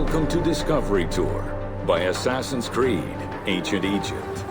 Welcome to Discovery Tour by Assassin's Creed: Ancient Egypt.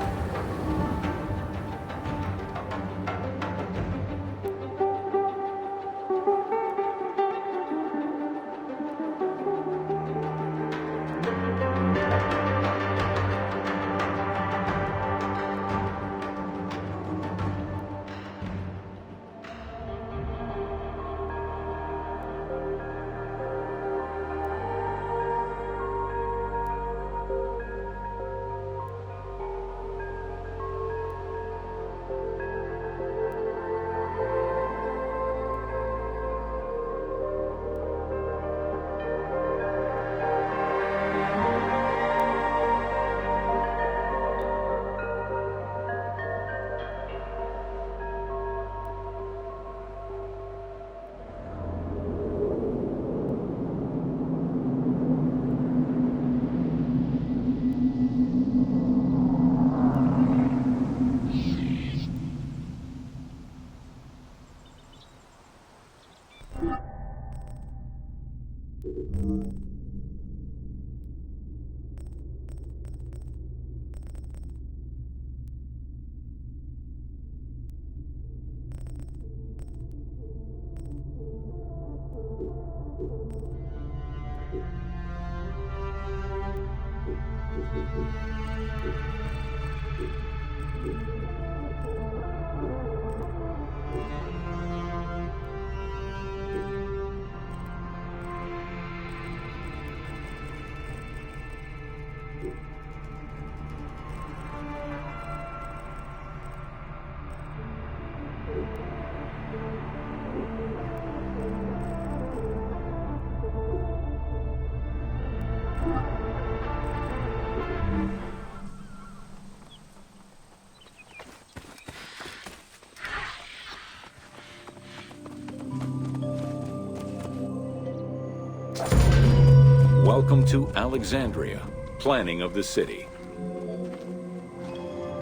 Welcome to Alexandria, planning of the city.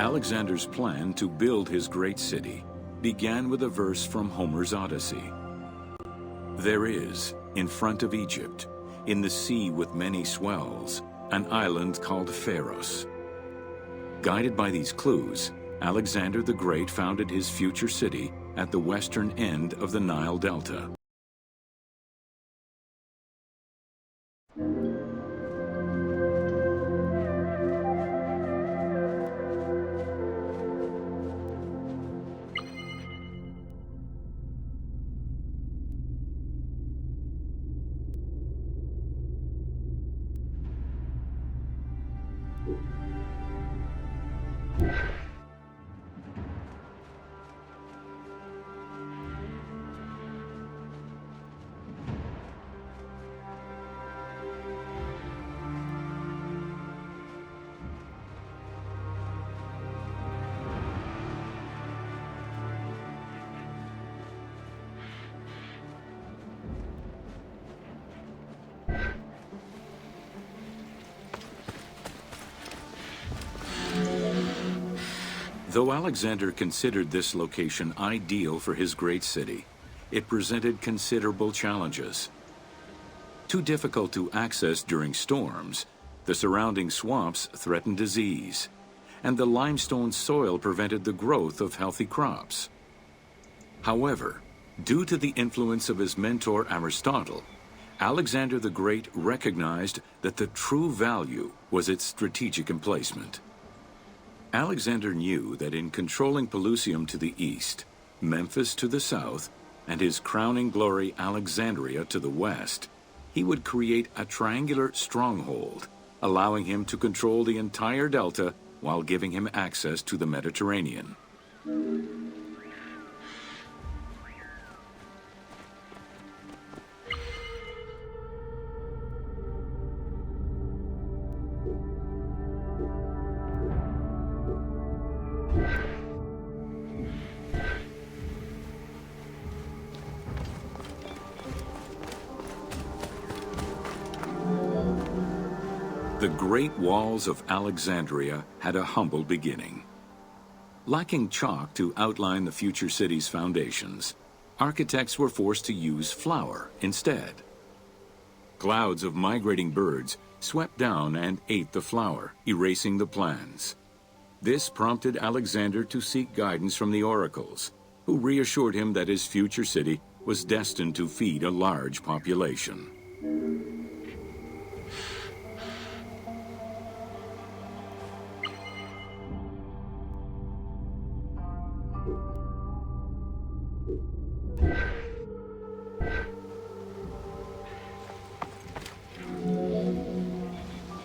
Alexander's plan to build his great city began with a verse from Homer's Odyssey. There is, in front of Egypt, in the sea with many swells, an island called Pharos. Guided by these clues, Alexander the Great founded his future city at the western end of the Nile Delta. Though Alexander considered this location ideal for his great city, it presented considerable challenges. Too difficult to access during storms, the surrounding swamps threatened disease, and the limestone soil prevented the growth of healthy crops. However, due to the influence of his mentor Aristotle, Alexander the Great recognized that the true value was its strategic emplacement. Alexander knew that in controlling Pelusium to the east, Memphis to the south, and his crowning glory Alexandria to the west, he would create a triangular stronghold, allowing him to control the entire delta while giving him access to the Mediterranean. The Great Walls of Alexandria had a humble beginning. Lacking chalk to outline the future city's foundations, architects were forced to use flour instead. Clouds of migrating birds swept down and ate the flour, erasing the plans. This prompted Alexander to seek guidance from the oracles, who reassured him that his future city was destined to feed a large population.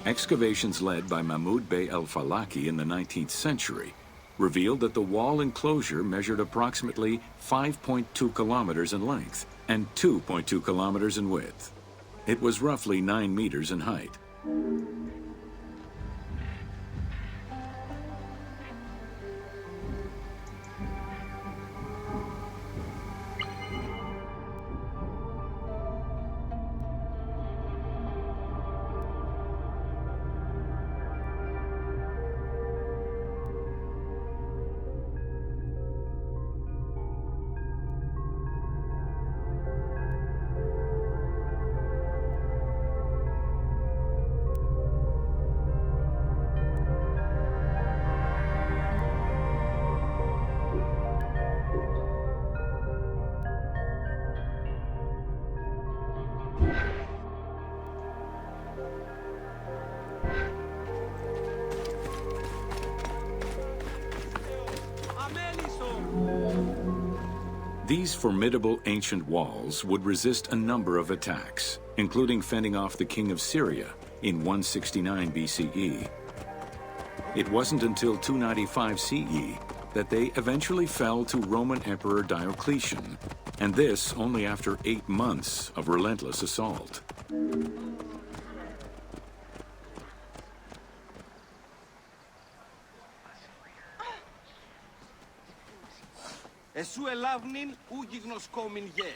Excavations led by Mahmud Bey el-Falaki in the 19th century revealed that the wall enclosure measured approximately 5.2 kilometers in length and 2.2 kilometers in width. It was roughly 9 meters in height. These formidable ancient walls would resist a number of attacks, including fending off the king of Syria in 169 BCE. It wasn't until 295 CE that they eventually fell to Roman Emperor Diocletian, and this only after 8 months of relentless assault. Εσού ελάβνην ου γιγνοσκόμην γε.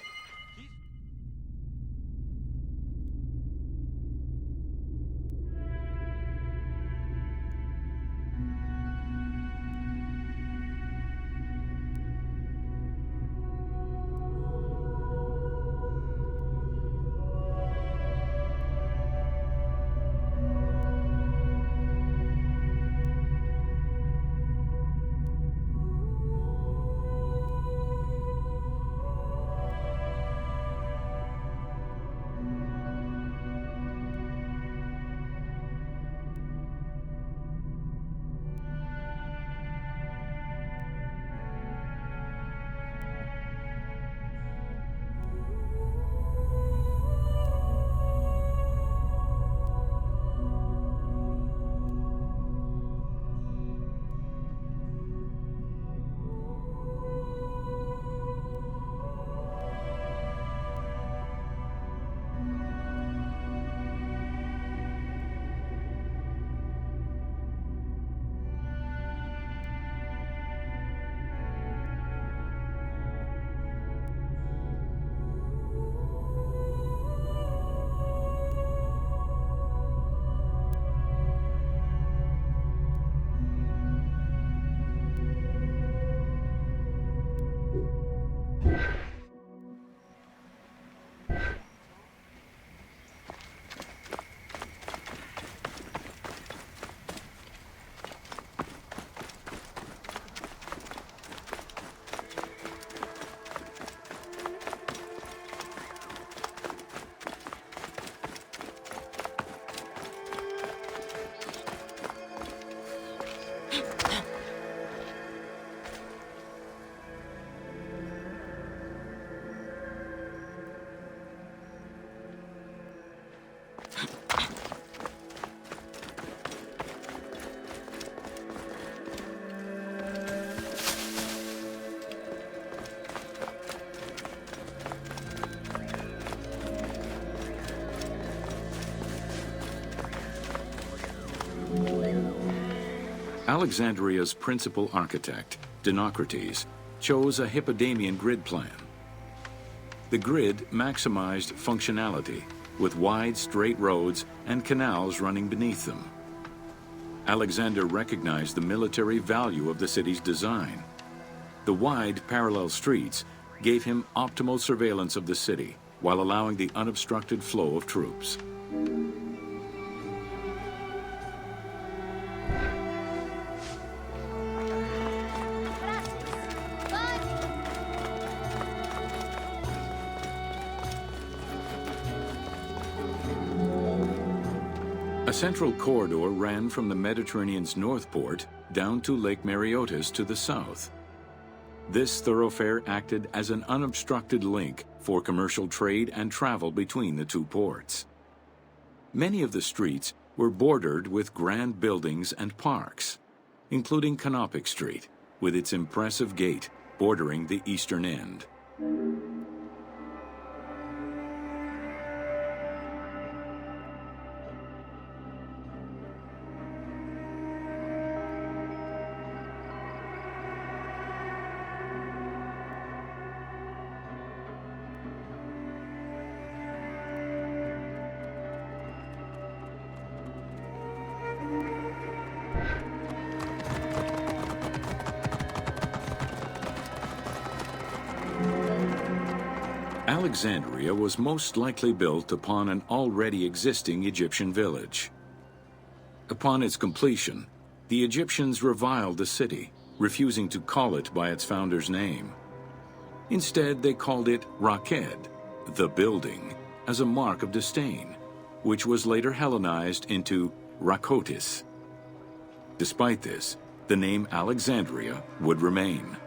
Alexandria's principal architect, Dinocrates, chose a Hippodamian grid plan. The grid maximized functionality, with wide, straight roads and canals running beneath them. Alexander recognized the military value of the city's design. The wide, parallel streets gave him optimal surveillance of the city, while allowing the unobstructed flow of troops. A central corridor ran from the Mediterranean's north port down to Lake Mareotis to the south. This thoroughfare acted as an unobstructed link for commercial trade and travel between the two ports. Many of the streets were bordered with grand buildings and parks, including Canopic Street, with its impressive gate bordering the eastern end. Alexandria was most likely built upon an already existing Egyptian village. Upon its completion, the Egyptians reviled the city, refusing to call it by its founder's name. Instead, they called it Raked, the building, as a mark of disdain, which was later Hellenized into Rakotis. Despite this, the name Alexandria would remain.